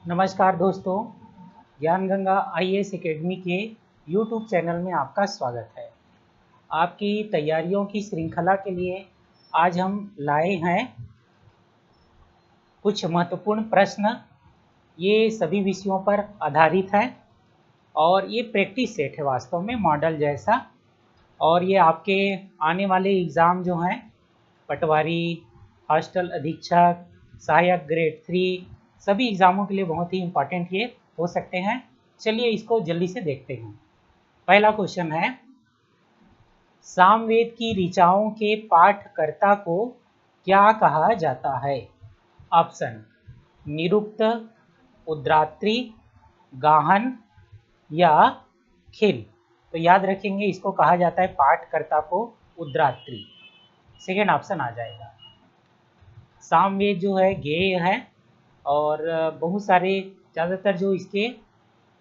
नमस्कार दोस्तों, ज्ञान गंगा आईएएस एकेडमी के यूट्यूब चैनल में आपका स्वागत है। आपकी तैयारियों की श्रृंखला के लिए आज हम लाए हैं कुछ महत्वपूर्ण प्रश्न। ये सभी विषयों पर आधारित है और ये प्रैक्टिस सेट है, वास्तव में मॉडल जैसा। और ये आपके आने वाले एग्ज़ाम जो हैं, पटवारी, हॉस्टल अधीक्षक, सहायक ग्रेड 3, सभी एग्ज़ामों के लिए बहुत ही इम्पॉर्टेंट ये हो सकते हैं। चलिए इसको जल्दी से देखते हैं। पहला क्वेश्चन है, सामवेद की ऋचाओं के पाठकर्ता को क्या कहा जाता है? ऑप्शन निरुक्त, उद्रात्री, गाहन या खिल। तो याद रखेंगे, इसको कहा जाता है पाठकर्ता को उद्रात्री। सेकेंड ऑप्शन आ जाएगा। सामवेद जो है गेय है और बहुत सारे ज़्यादातर जो इसके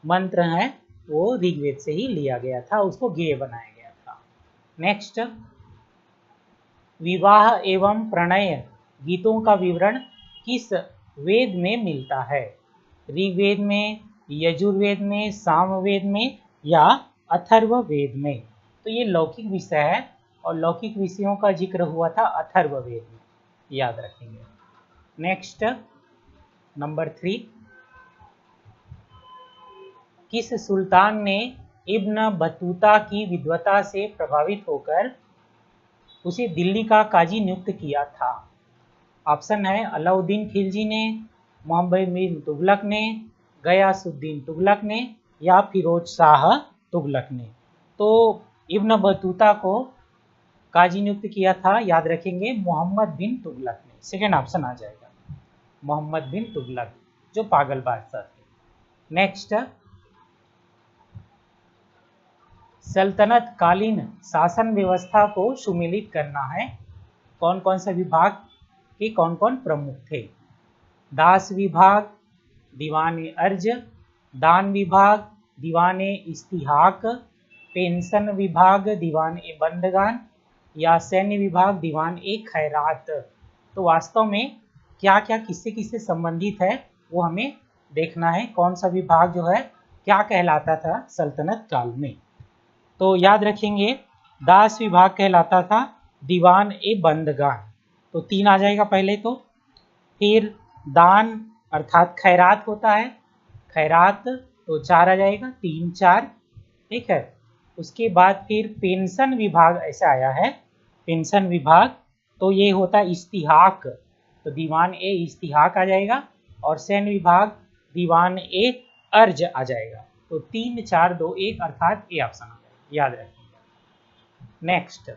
मंत्र हैं वो ऋग्वेद से ही लिया गया था, उसको गेय बनाया गया था। नेक्स्ट, विवाह एवं प्रणय गीतों का विवरण किस वेद में मिलता है? ऋग्वेद में, यजुर्वेद में, सामवेद में या अथर्ववेद में? तो ये लौकिक विषय है और लौकिक विषयों का जिक्र हुआ था अथर्ववेद में, याद रखेंगे। नेक्स्ट, नंबर 3, किस सुल्तान ने इब्न बतूता की विद्वता से प्रभावित होकर उसे दिल्ली का काजी नियुक्त किया था? ऑप्शन है अलाउद्दीन खिलजी ने, मोहम्मद बिन तुगलक ने, गयासुद्दीन तुगलक ने या फिरोज शाह तुगलक ने। तो इब्न बतूता को काजी नियुक्त किया था, याद रखेंगे, मोहम्मद बिन तुगलक ने। सेकेंड ऑप्शन आ जाएगा, मोहम्मद बिन तुगलक, जो पागल बादशाह थे। नेक्स्ट, सल्तनत कालीन शासन व्यवस्था को सुमेलित करना है, कौन कौन सा विभाग के कौन कौन प्रमुख थे? दास विभाग, दीवान अर्ज, दान विभाग, दीवान इस्तिहाक, पेंशन विभाग, दीवान बंदगान या सैन्य विभाग, दीवान खैरात। तो वास्तव में क्या क्या किससे किससे संबंधित है वो हमें देखना है, कौन सा विभाग जो है क्या कहलाता था सल्तनत काल में। तो याद रखेंगे, दास विभाग कहलाता था, दीवान बंदगान, तो 3 आ जाएगा पहले। तो फिर दान अर्थात खैरात होता है, खैरात, तो 4 आ जाएगा, 3 4, ठीक है। उसके बाद फिर पेंशन विभाग ऐसा आया है, पेंशन विभाग, तो ये होता है इस्तिहाक, तो दीवान इस्तिहाक आ जाएगा। और सैन्य विभाग दीवान अर्ज आ जाएगा। तो 3 4 2 1 अर्थात ए ऑप्शन आ जाएगा, याद रखेंगे। नेक्स्ट,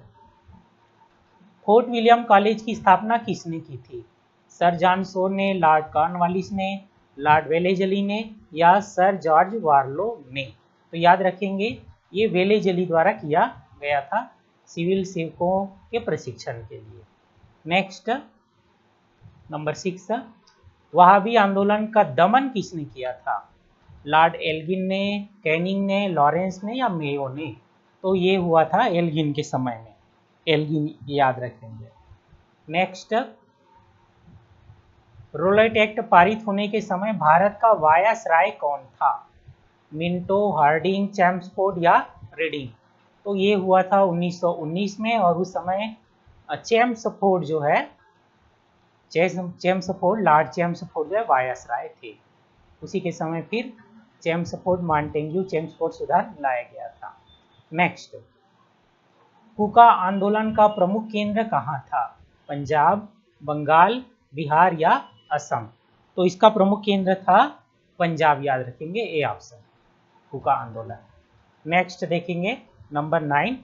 फोर्ट विलियम कॉलेज की स्थापना किसने की थी? सर जॉन शोर ने, लॉर्ड कॉर्नवालिस ने, लॉर्ड वेलेजली ने या सर जॉर्ज वार्लो ने? तो याद रखेंगे, ये वेलेजली द्वारा किया गया था सिविल सेवकों के प्रशिक्षण के लिए। नेक्स्ट, नंबर 6, वहाबी आंदोलन का दमन किसने किया था? लॉर्ड एल्गिन ने, कैनिंग ने, लॉरेंस ने या मेयो ने? तो ये हुआ था एल्गिन के समय में, एल्गिन याद रखेंगे। नेक्स्ट, रोलेट एक्ट पारित होने के समय भारत का वायसराय कौन था? मिंटो, हार्डिंग, चैम्सफोर्ड या रीडिंग? तो ये हुआ था 1919 में, और उस समय चैम्सफोर्ड जो है, चैम्सफोर्ड, लॉर्ड चैम्सफोर्ड जो है वायसराय थे। उसी के समय फिर चैम्सफोर्ड, मॉन्टेग्यू चैम्सफोर्ड सुधार लाया गया था। नेक्स्ट, कूका आंदोलन का प्रमुख केंद्र कहाँ था? पंजाब, बंगाल, बिहार या असम? तो इसका प्रमुख केंद्र था पंजाब, याद रखेंगे, ए ऑप्शन, कूका आंदोलन। नेक्स्ट देखेंगे, नंबर 9,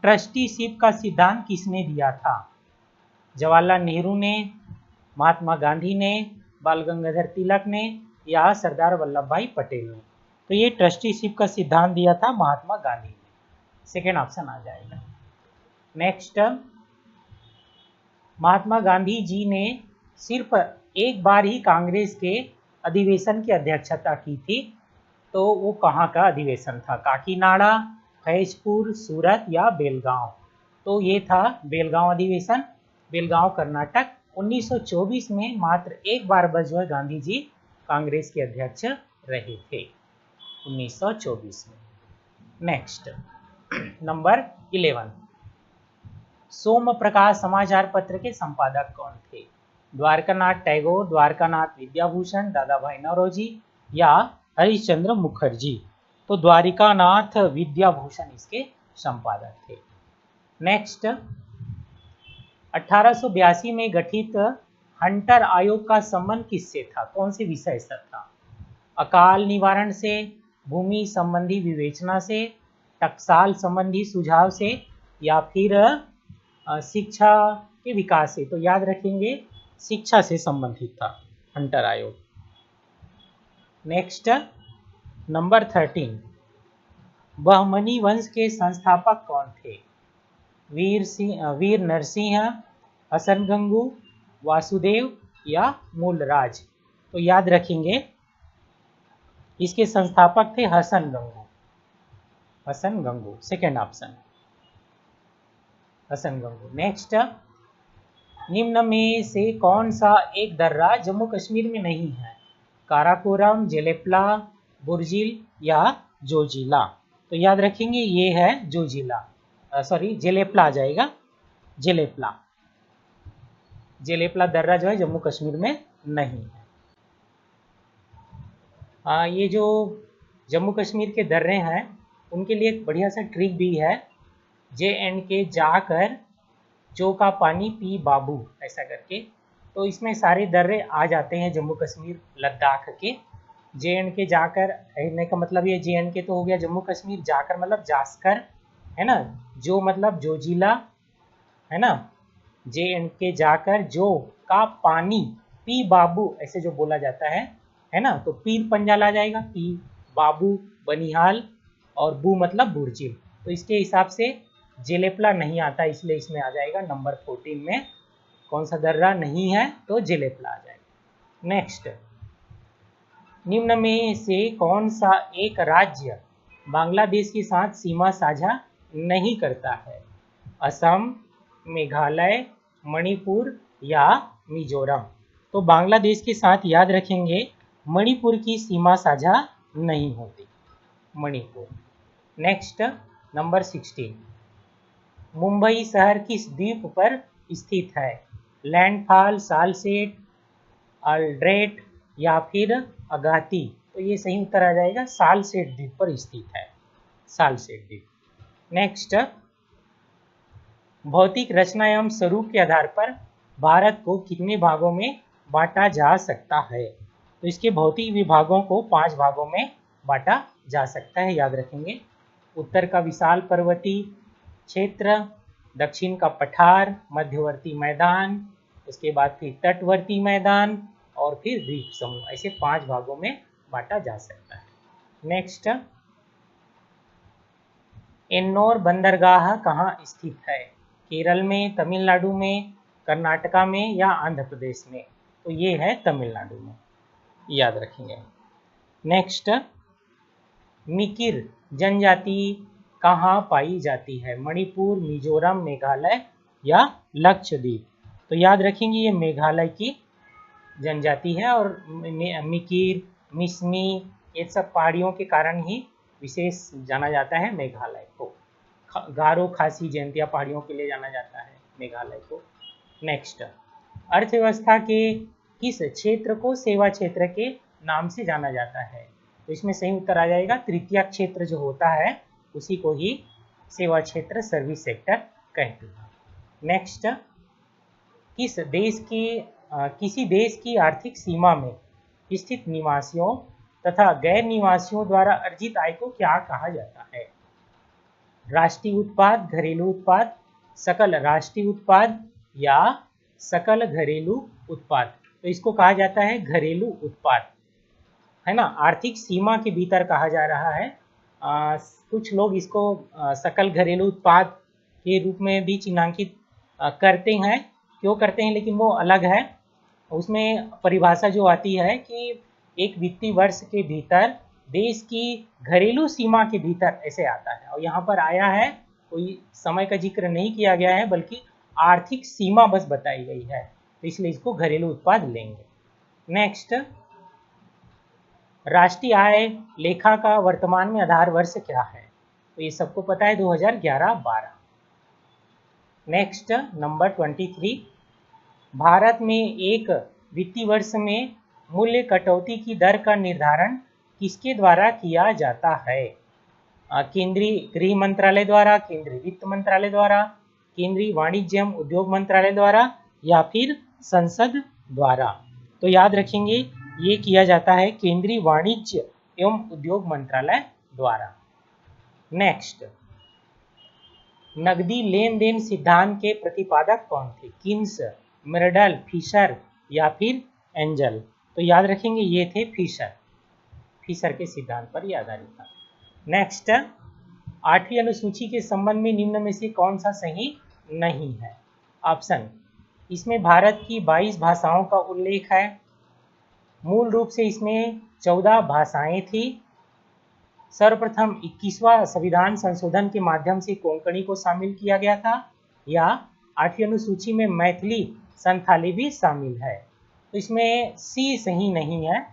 ट्रस्टीशिप का सिद्धांत किसने दिया था? जवाहरलाल नेहरू ने, महात्मा गांधी ने, बाल गंगाधर तिलक ने या सरदार वल्लभ भाई पटेल ने? तो ये ट्रस्टीशिप का सिद्धांत दिया था महात्मा गांधी ने। सेकेंड ऑप्शन आ जाएगा। नेक्स्ट, महात्मा गांधी जी ने सिर्फ एक बार ही कांग्रेस के अधिवेशन की अध्यक्षता की थी, तो वो कहाँ का अधिवेशन था? काकीनाडा, फैजपुर, सूरत या बेलगांव? तो ये था बेलगांव अधिवेशन, बेलगांव कर्नाटक, 1924 में मात्र एक बार बस जो है गांधी जी कांग्रेस के अध्यक्ष रहे थे 1924 में। नेक्स्ट नंबर 11, सोम प्रकाश समाचार पत्र के संपादक कौन थे? द्वारकानाथ टैगोर, द्वारकानाथ विद्याभूषण, दादा भाई नौरोजी या हरिश्चंद्र मुखर्जी? तो द्वारिकानाथ विद्याभूषण इसके संपादक थे। नेक्स्ट 1882 में गठित हंटर आयोग का संबंध किससे था? कौन से विषय से था? अकाल निवारण से, भूमि संबंधी विवेचना से, टकसाल संबंधी सुझाव से या फिर शिक्षा के विकास से? तो याद रखेंगे शिक्षा से संबंधित था हंटर आयोग। नेक्स्ट नंबर 13, बहमनी वंश के संस्थापक कौन थे? वीर नरसिंह, हसन गंगू, वासुदेव या मूलराज? तो याद रखेंगे इसके संस्थापक थे Hasan Gangu. Hasan Gangu second option, Hasan Gangu. Next, निम्न में से कौन सा एक दर्रा जम्मू कश्मीर में नहीं है? काराकोरम, जेलेपला, बुर्जिल या जोजिला? तो याद रखेंगे ये है जोजिला, सॉरी जेलेपला आ जाएगा, जेलेपला। जेलेपला दर्रा जो है जम्मू कश्मीर में नहीं है। ये जो जम्मू कश्मीर के दर्रे हैं उनके लिए एक बढ़िया सा ट्रिक भी है, JNK जाकर जो का पानी पी बाबू, ऐसा करके। तो इसमें सारे दर्रे आ जाते हैं जम्मू कश्मीर लद्दाख के। JNK जाकर कहने का मतलब ये JNK तो हो गया जम्मू कश्मीर, जाकर मतलब जास्कर है ना, जो मतलब जोजिला है ना, JNK जाकर जो का पानी पी बाबू ऐसे जो बोला जाता है ना। तो पीर पंजाल आ जाएगा, पी बाबू बनिहाल और बू मतलब बुर्जिल। तो इसके हिसाब से जेलेपला नहीं आता, इसलिए इसमें आ जाएगा नंबर 14 में कौन सा दर्रा नहीं है? तो जेलेपला आ जाएगा। नेक्स्ट, निम्न में से कौन सा एक राज्य बांग्लादेश के साथ सीमा साझा नहीं करता है? असम, मेघालय, मणिपुर या मिजोरम? तो बांग्लादेश के साथ याद रखेंगे मणिपुर की सीमा साझा नहीं होती, मणिपुर। नेक्स्ट नंबर 16, मुंबई शहर किस द्वीप पर स्थित है? लैंडफॉल, सालसेट, अल्ड्रेट या फिर अगाती? तो ये सही उत्तर आ जाएगा सालसेट द्वीप पर स्थित है, सालसेट द्वीप। नेक्स्ट, भौतिक रचना एवं स्वरूप के आधार पर भारत को कितने भागों में बांटा जा सकता है? तो इसके भौतिक विभागों को 5 भागों में बांटा जा सकता है, याद रखेंगे। उत्तर का विशाल पर्वतीय क्षेत्र, दक्षिण का पठार, मध्यवर्ती मैदान, उसके बाद फिर तटवर्ती मैदान और फिर द्वीप समूह, ऐसे 5 भागों में बांटा जा सकता है। नेक्स्ट, एन्नोर बंदरगाह कहाँ स्थित है? केरल में, तमिलनाडु में, कर्नाटका में या आंध्र प्रदेश में? तो ये है तमिलनाडु में, याद रखेंगे। नेक्स्ट, मिकिर जनजाति कहाँ पाई जाती है? मणिपुर, मिजोरम, मेघालय या लक्षद्वीप? तो याद रखेंगे ये मेघालय की जनजाति है और मिकिर, मिसमी ये सब पहाड़ियों के कारण ही विशेष जाना जाता है मेघालय को। गारो, खासी, जयंतिया पहाड़ियों के लिए जाना जाता है मेघालय को। नेक्स्ट, अर्थव्यवस्था के किस क्षेत्र को सेवा क्षेत्र के नाम से जाना जाता है? तो इसमें सही उत्तर आ जाएगा तृतीय क्षेत्र जो होता है उसी को ही सेवा क्षेत्र, सर्विस सेक्टर कहते हैं। नेक्स्ट, किसी देश की आर्थिक सीमा में स्थित निवासियों तथा गैर निवासियों द्वारा अर्जित आय को क्या कहा जाता है? राष्ट्रीय उत्पाद, घरेलू उत्पाद, सकल राष्ट्रीय उत्पाद या सकल घरेलू उत्पाद? तो इसको कहा जाता है घरेलू उत्पाद, है ना। आर्थिक सीमा के भीतर कहा जा रहा है। कुछ लोग इसको सकल घरेलू उत्पाद के रूप में भी चिन्हांकित करते हैं, क्यों करते हैं लेकिन वो अलग है। उसमें परिभाषा जो आती है कि एक वित्तीय वर्ष के भीतर देश की घरेलू सीमा के भीतर ऐसे आता है, और यहाँ पर आया है, कोई समय का जिक्र नहीं किया गया है बल्कि आर्थिक सीमा बस बताई गई है। तो इसलिए इसको घरेलू उत्पाद लेंगे। नेक्स्ट, राष्ट्रीय आय लेखा का वर्तमान में आधार वर्ष क्या है? तो ये सबको पता है 2011-12। नेक्स्ट नंबर 23, भारत में एक वित्तीय वर्ष में मूल्य कटौती की दर का निर्धारण किसके द्वारा किया जाता है? केंद्रीय गृह मंत्रालय द्वारा, केंद्रीय वित्त मंत्रालय द्वारा, केंद्रीय वाणिज्य एवं उद्योग मंत्रालय द्वारा या फिर संसद द्वारा? तो याद रखेंगे ये किया जाता है केंद्रीय वाणिज्य एवं उद्योग मंत्रालय द्वारा। नेक्स्ट, नकदी लेन देन सिद्धांत के प्रतिपादक कौन थे? किन्स, मेर्डल, फिशर या फिर एंजल? तो याद रखेंगे ये थे फिशर। फिशर के सिद्धांत पर यह आधारित था। नेक्स्ट, 8वीं अनुसूची के संबंध में निम्न में से कौन सा सही नहीं है? ऑप्शन, इसमें भारत की 22 भाषाओं का उल्लेख है। मूल रूप से इसमें 14 भाषाएं थी। सर्वप्रथम 21वां संविधान संशोधन के माध्यम से कोंकणी को शामिल किया गया था। या 8वीं अनुसूची में मैथिली, संथाली भी शामिल है। तो इसमें सी सही नहीं है।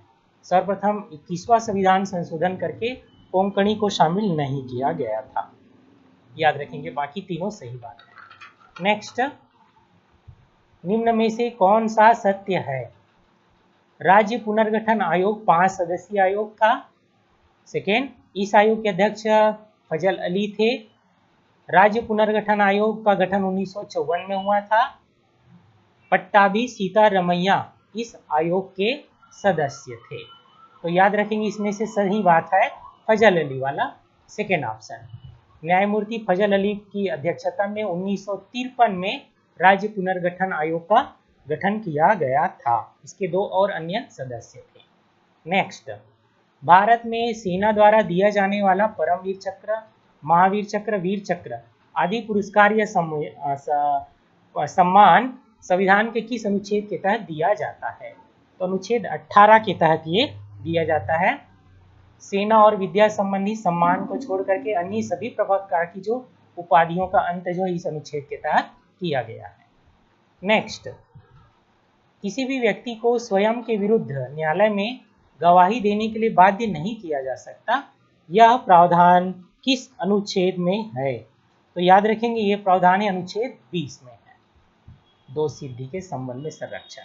सर्वप्रथम 21वां संविधान संशोधन करके कोंकणी को शामिल नहीं किया गया था। याद रखेंगे, बाकी तीनों सही बात है। नेक्स्ट, निम्न में से कौन सा सत्य है? राज्य पुनर्गठन आयोग 5 सदस्यीय आयोग था। सेकेंड, इस आयोग के अध्यक्ष फजल अली थे। राज्य पुनर्गठन आयोग का गठन 1954 में हुआ था। पट्टाभी सीतारमैया इस आयोग के सदस्य थे। तो याद रखेंगे इसमें से सही बात है फजल अली वाला, सेकेंड ऑप्शन। न्यायमूर्ति फजल अली की अध्यक्षता में 1953 में राज्य पुनर्गठन आयोग का गठन किया गया था। इसके 2 और अन्य सदस्य थे। नेक्स्ट, भारत में सेना द्वारा दिया जाने वाला परमवीर चक्र, महावीर चक्र, वीर चक्र आदि पुरस्कार या सम्मान संविधान के किस अनुच्छेद के तहत दिया जाता है? तो अनुच्छेद 18 के तहत ये दिया जाता है। सेना और विद्या संबंधी सम्मान को छोड़ करके अन्य सभी प्रकार की जो उपाधियों का अंत जो इस अनुच्छेद के तहत किया गया है। नेक्स्ट, किसी भी व्यक्ति को स्वयं के विरुद्ध न्यायालय में गवाही देने के लिए बाध्य नहीं किया जा सकता। यह प्रावधान किस अनुच्छेद में है? तो याद रखेंगे ये प्रावधान है अनुच्छेद 20 में है, दो सिद्धि के संबंध में संरक्षण।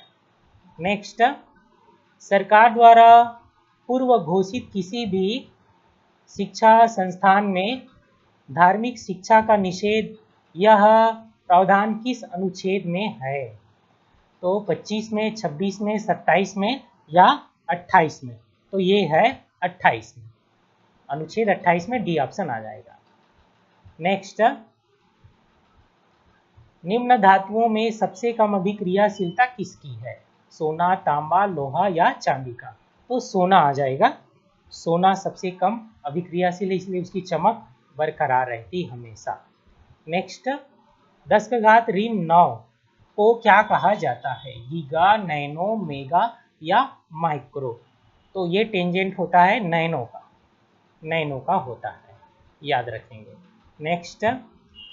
नेक्स्ट, सरकार द्वारा पूर्व घोषित किसी भी शिक्षा संस्थान में धार्मिक शिक्षा का निषेध, यह प्रावधान किस अनुच्छेद में है? तो 25 में, 26 में, 27 में या 28 में? तो ये है 28 में, अनुच्छेद 28 में डी ऑप्शन आ जाएगा। नेक्स्ट, निम्न धातुओं में सबसे कम अभिक्रियाशीलता किसकी है? सोना, तांबा, लोहा या चांदी का? तो सोना आ जाएगा। सोना सबसे कम अभिक्रियाशील है, इसलिए उसकी चमक बरकरार रहती हमेशा। नेक्स्ट, 10 का घात ऋण 9 को क्या कहा जाता है? गीगा, नैनो, मेगा या माइक्रो? तो ये टेंजेंट होता है नैनो का, नैनो का होता है, याद रखेंगे। नेक्स्ट,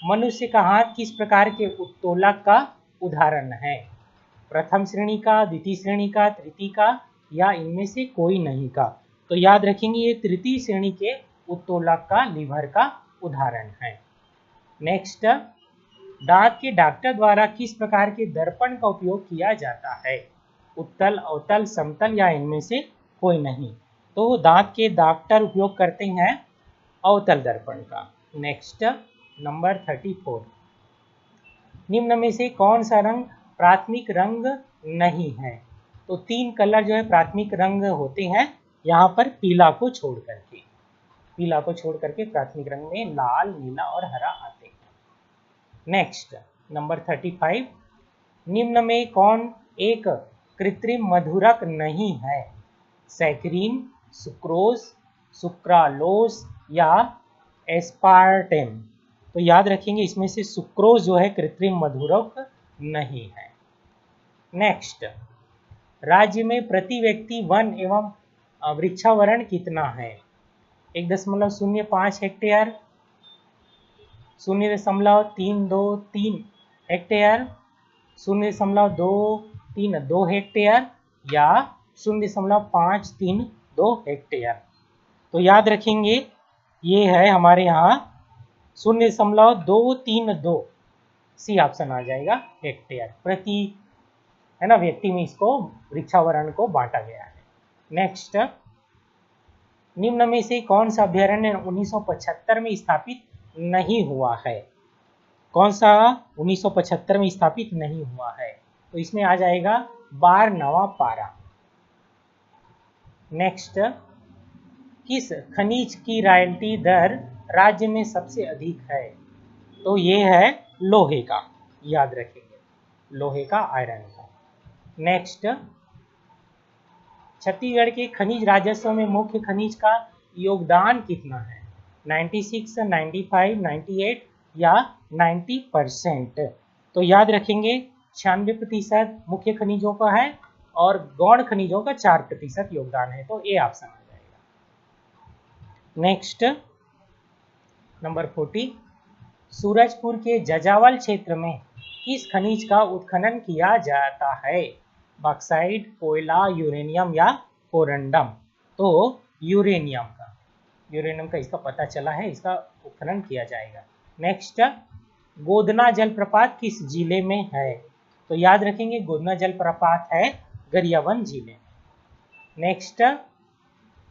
मनुष्य का हाथ किस प्रकार के उत्तोलक का उदाहरण है? प्रथम श्रेणी का, द्वितीय श्रेणी का, तृतीय का या इनमें से कोई नहीं का? तो याद रखेंगे ये तृतीय श्रेणी के उत्तोलक का, लीवर का उदाहरण है। नेक्स्ट, दांत के डॉक्टर द्वारा किस प्रकार के दर्पण का उपयोग किया जाता है? उत्तल, अवतल, समतल या इनमें से कोई नहीं? तो दांत के डॉक्टर उपयोग करते हैं अवतल दर्पण का। नेक्स्ट, नंबर 34, निम्न में से कौन सा रंग प्राथमिक रंग नहीं है? तो 3 कलर जो है प्राथमिक रंग होते हैं, यहाँ पर पीला को छोड़ करके, पीला को छोड़ करके प्राथमिक रंग में लाल, नीला और हरा आते हैं। नेक्स्ट, नंबर 35, निम्न में कौन एक कृत्रिम मधुरक नहीं है? सैकरीन, सुक्रोज, सुक्रालोस या एस्पार्टेम? तो याद रखेंगे इसमें से सुक्रोज जो है कृत्रिम मधुरक नहीं है। नेक्स्ट, राज्य में प्रति व्यक्ति वन एवं वृक्षावरण कितना है? 1.05 हेक्टेयर, 0.323 हेक्टेयर, 0.2 0.532 हेक्टेयर या 0.532 हेक्टेयर। तो याद रखेंगे ये है हमारे यहाँ 0.232, सी ऑप्शन आ जाएगा, हेक्टेयर प्रति, है ना, व्यक्ति में इसको वृक्षावरण को बांटा गया है। नेक्स्ट, निम्न में से कौन सा अभ्यारण्य 1975 में स्थापित नहीं हुआ है? कौन सा 1975 में स्थापित नहीं हुआ है? तो इसमें आ जाएगा बारनवापारा। नेक्स्ट, किस खनिज की रॉयल्टी दर राज्य में सबसे अधिक है? तो ये है लोहे का, याद रखेंगे, लोहे का, आयरन का। नेक्स्ट, छत्तीसगढ़ के खनिज राजस्व में मुख्य खनिज का योगदान कितना है? 96, 95, 98 या 90%? तो याद रखेंगे 96% मुख्य खनिजों का है और गौण खनिजों का 4% योगदान है, तो ए ऑप्शन आ जाएगा। नेक्स्ट, नंबर 40, सूरजपुर के जजावल क्षेत्र में किस खनिज का उत्खनन किया जाता है? बॉक्साइट, कोयला, यूरेनियम या कोरंडम? तो यूरेनियम का इसका पता चला है, इसका उत्खनन किया जाएगा। नेक्स्ट, गोदना जलप्रपात किस जिले में है? तो याद रखेंगे गोदना जलप्रपात है गरियाबंद जिले में। नेक्स्ट,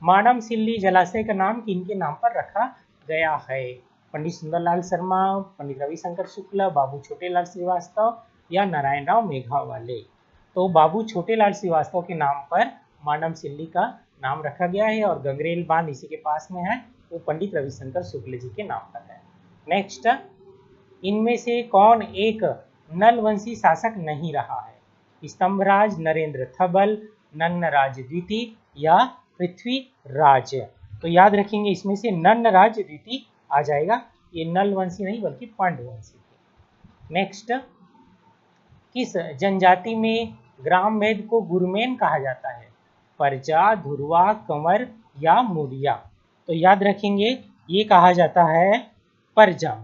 मानम सिल्ली जलाशय का नाम किनके नाम पर रखा गया है? पंडित सुंदरलाल शर्मा, पंडित रविशंकर शुक्ल, बाबू छोटेलाल श्रीवास्तव या नारायण राव मेघावाले? तो बाबू छोटेलाल श्रीवास्तव के नाम पर मानम सिल्ली का नाम रखा गया है और गंगरेल बांध इसी के पास में है, वो पंडित रविशंकर शुक्ल जी के नाम पर है। नेक्स्ट, इनमें से कौन एक नलवंशी शासक नहीं रहा है? स्तंभराज, नरेंद्र थबल, नन्नराज द्वितीय या पृथ्वीराज? तो याद रखेंगे इसमें से नन्नराज द्वितीय आ जाएगा, ये नलवंशी नहीं बल्कि पांडुवंशी थे। नेक्स्ट, किस जनजाति में ग्राम वेद को गुरमेन कहा जाता है? परजा, धुरवा, कंवर या मुरिया? तो याद रखेंगे ये कहा जाता है परजा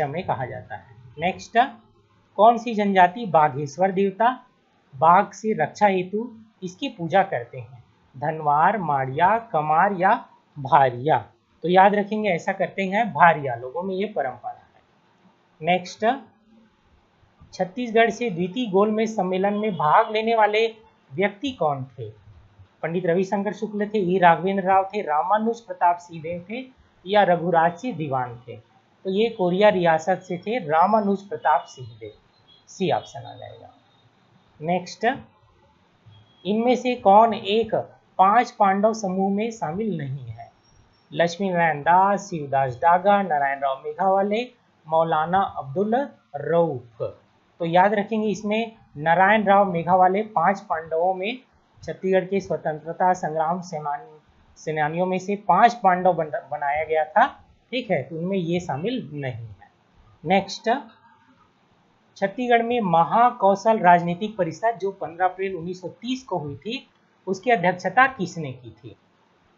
में कहा जाता है। नेक्स्ट, कौन सी जनजाति बाघेश्वर देवता, बाघ से रक्षा हेतु इसकी पूजा करते हैं? धनवार, माड़िया, कमार या भारिया? तो याद रखेंगे ऐसा करते हैं भारिया लोगों में ये परंपरा है। नेक्स्ट, छत्तीसगढ़ से द्वितीय गोलमेज सम्मेलन में भाग लेने वाले व्यक्ति कौन थे? पंडित रविशंकर शुक्ल थे, ई राघवेंद्र राव थे, रामानुज प्रताप सिंहदेव थे या रघुराज सिंह दीवान थे? तो ये कोरिया रियासत से थे रामानुज प्रताप सिंहदेव, सी ऑप्शन आ जाएगा। नेक्स्ट, इनमें से कौन एक 5 पांडव समूह में शामिल नहीं है? लक्ष्मी नारायण दास, शिवदास डागा, नारायण राव मेघावाले, मौलाना अब्दुल रऊफ? तो याद रखेंगे इसमें नारायण राव मेघावाले 5 पांडवों में, छत्तीसगढ़ के स्वतंत्रता संग्राम सेनानियों में से 5 पांडव बनाया गया था, ठीक है, तो उनमें ये शामिल नहीं है। नेक्स्ट, छत्तीसगढ़ में महाकौशल राजनीतिक परिषद जो 15 अप्रैल 1930 को हुई थी, उसकी अध्यक्षता किसने की थी?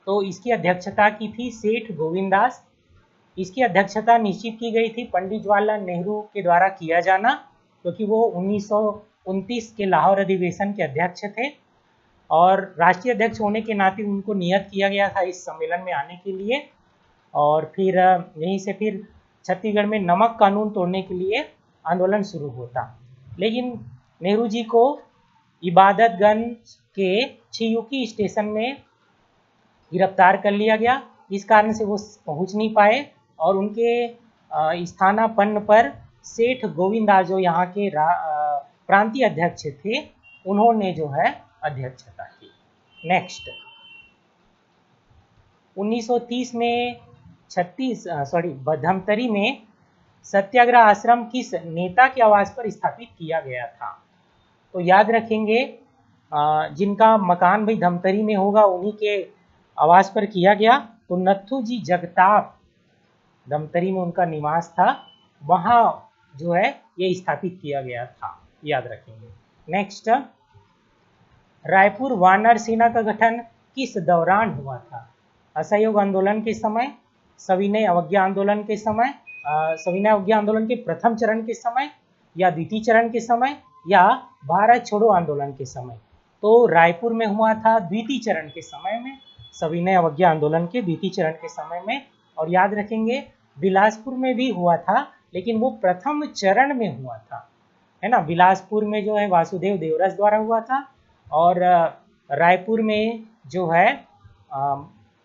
तो इसकी अध्यक्षता की थी सेठ गोविंददास। इसकी अध्यक्षता निश्चित की गई थी पंडित जवाहरलाल नेहरू के द्वारा किया जाना, क्योंकि वो 1929 के लाहौर अधिवेशन के अध्यक्ष थे और राष्ट्रीय अध्यक्ष होने के नाते उनको नियत किया गया था इस सम्मेलन में आने के लिए। और फिर यहीं से फिर छत्तीसगढ़ में नमक कानून तोड़ने के लिए आंदोलन शुरू होता, लेकिन नेहरू जी को इबादतगंज के छियुकी स्टेशन में गिरफ्तार कर लिया गया, इस कारण से वो पहुंच नहीं पाए और उनके स्थानापन्न पर सेठ गोविंदा जो यहाँ के प्रांतीय अध्यक्ष थे, उन्होंने जो है अध्यक्षता की। नेक्स्ट, 1930 में धमतरी में सत्याग्रह आश्रम किस नेता के आवास पर स्थापित किया गया था? तो याद रखेंगे जिनका मकान भाई धमतरी में होगा उन्हीं के आवास पर किया गया, तो नथु जी जगताप, धमतरी में उनका निवास था, वहाँ जो है ये स्थापित किया गया था, याद रखेंगे। नेक्स्ट, रायपुर वानर सेना का गठन किस दौरान हुआ था? असहयोग आंदोलन के समय, सविनय अवज्ञा आंदोलन के समय, सविनय अवज्ञा आंदोलन के प्रथम चरण के समय या द्वितीय चरण के समय या भारत छोड़ो आंदोलन के समय? तो रायपुर में हुआ था द्वितीय चरण के समय में, सविनय अवज्ञा आंदोलन के द्वितीय चरण के समय में। और याद रखेंगे बिलासपुर में भी हुआ था, लेकिन वो प्रथम चरण में हुआ था, है ना। बिलासपुर में जो है वासुदेव देवरस द्वारा हुआ था, और रायपुर में जो है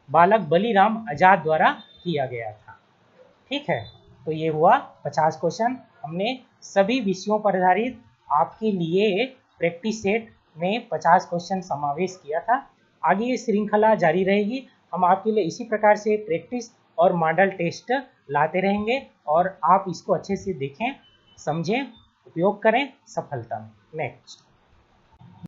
बालक बलीराम आजाद द्वारा किया गया था। ठीक है, तो ये हुआ 50 क्वेश्चन। हमने सभी विषयों पर आधारित आपके लिए प्रैक्टिस सेट में 50 क्वेश्चन समावेश किया था। आगे ये श्रृंखला जारी रहेगी, हम आपके लिए इसी प्रकार से प्रैक्टिस और मॉडल टेस्ट लाते रहेंगे, और आप इसको अच्छे से देखें, समझें, उपयोग करें सफलता में। नेक्स्ट।